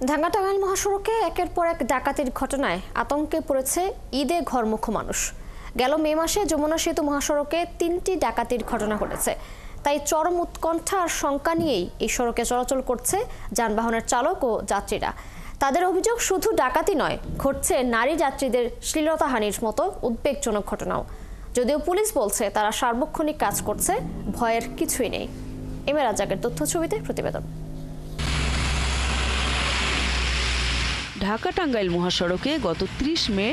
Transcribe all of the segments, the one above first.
ঢাকা-টাঙ্গাইল মহাসড়কে একের পর এক ডাকাতির ঘটনায় আতঙ্কে পড়েছে ঈদে ঘরমুখো মানুষ। গেল মে মাসে যমুনা সেতু মহাসড়কে ৩টি ডাকাতির ঘটনা ঘটেছে। তাই চরম উৎকণ্ঠা আর শঙ্কা নিয়েই এই সড়কে চলাচল করছে যানবাহনের চালক ও যাত্রীরা। তাদের অভিযোগ, শুধু ডাকাতি নয়, ঘটছে নারী যাত্রীদের শ্লীলতাহানির মতো উদ্বেগজনক ঘটনাও। যদিও পুলিশ বলছে তারা সার্বক্ষণিক কাজ করছে, ভয়ের কিছুই নেই। এম এ রাজ্জাকের তথ্য ছবিতে প্রতিবেদন। ঢাকা-টাঙ্গাইল মহাসড়কে গত ৩০ মে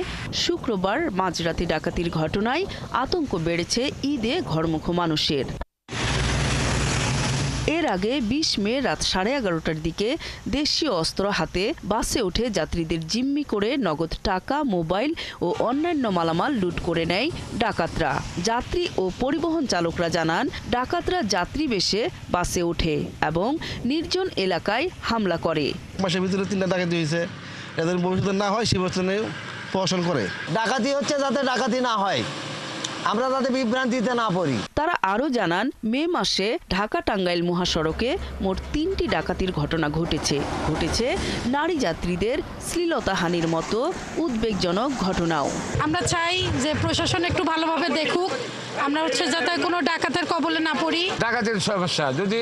শুক্রবার মাঝরাতে ডাকাতির ঘটনায় আতঙ্ক বেড়েছে ঈদে ঘরমুখো মানুষের। এর আগে ২০ মে রাত 11:30টার দিকে দেশীয় অস্ত্র হাতে বাসে উঠে যাত্রীদের জিম্মি করে নগদ টাকা, মোবাইল ও অন্যান্য মালামাল লুট করে নেয় ডাকাতরা। যাত্রী ও পরিবহন চালকরা জানান, ডাকাতরা যাত্রী বেশে বাসে ওঠে এবং নির্জন এলাকায় হামলা করে। মাসের ভিতরে ৩টা ডাকাতি হয়েছে, এদের ভবিষ্যতে না হয় সে বছর প্রশাসন করে। ডাকাতি হচ্ছে যাতে ডাকাতি না হয়, আমরা যাতে বিভ্রান্তিতে না পড়ি। তারা আরও জানান, মে মাসে ঢাকা-টাঙ্গাইল মহাসড়কে মোট 3টি ডাকাতির ঘটনা ঘটেছে নারী যাত্রীদের শ্লীলতাহানির মতো উদ্বেগজনক ঘটনাও। আমরা চাই যে প্রশাসন একটু ভালোভাবে দেখুক, আমরা যাতে কোনো ডাকাতের কবলে না পড়ি। ডাকাতের সমস্যা যদি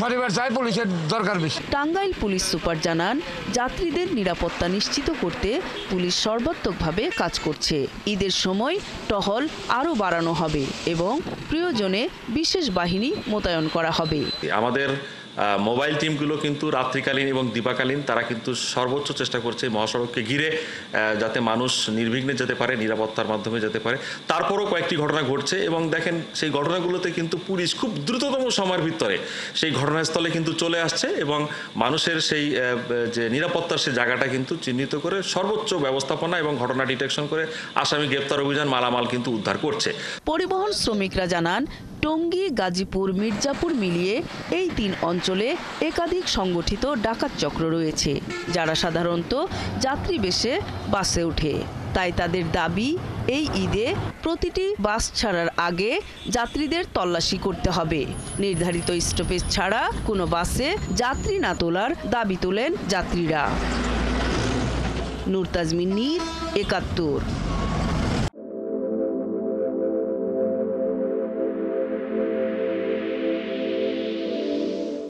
শনিবার চাই, পুলিশের দরকার বেশি। টাঙ্গাইল পুলিশ সুপার জানান, যাত্রীদের নিরাপত্তা নিশ্চিত করতে পুলিশ সর্বাত্মকভাবে কাজ করছে। ঈদের সময় টহল আরও বাড়ানো হবে এবং প্রয়োজনে বিশেষ বাহিনী মোতায়েন করা হবে। আমাদের মোবাইল টিমগুলো কিন্তু রাত্রিকালীন এবং দিবাকালীন তারা কিন্তু সর্বোচ্চ চেষ্টা করছে মহাসড়ককে ঘিরে যাতে মানুষ নির্বিঘ্নে যেতে পারে, নিরাপত্তার মাধ্যমে যেতে পারে। তারপরও কয়েকটি ঘটনা ঘটছে এবং দেখেন সেই ঘটনাগুলোতে কিন্তু পুলিশ খুব দ্রুততম সময়ের ভিতরে সেই ঘটনাস্থলে কিন্তু চলে আসছে এবং মানুষের সেই যে নিরাপত্তার সেই জায়গাটা কিন্তু চিহ্নিত করে সর্বোচ্চ ব্যবস্থাপনা এবং ঘটনা ডিটেকশন করে আসামি গ্রেপ্তার অভিযান, মালামাল কিন্তু উদ্ধার করছে। পরিবহন শ্রমিকরা জানান, টঙ্গী, গাজীপুর, মির্জাপুর মিলিয়ে এই 3 অঞ্চলে একাধিক সংগঠিত ডাকাত চক্র রয়েছে, যারা সাধারণত যাত্রী বেশে বাসে ওঠে। তাই তাদের দাবি, এই ঈদে প্রতিটি বাস ছাড়ার আগে যাত্রীদের তল্লাশি করতে হবে। নির্ধারিত স্টপেজ ছাড়া কোনো বাসে যাত্রী না তোলার দাবি তোলেন যাত্রীরা। নূর তাজমিন, ৭১।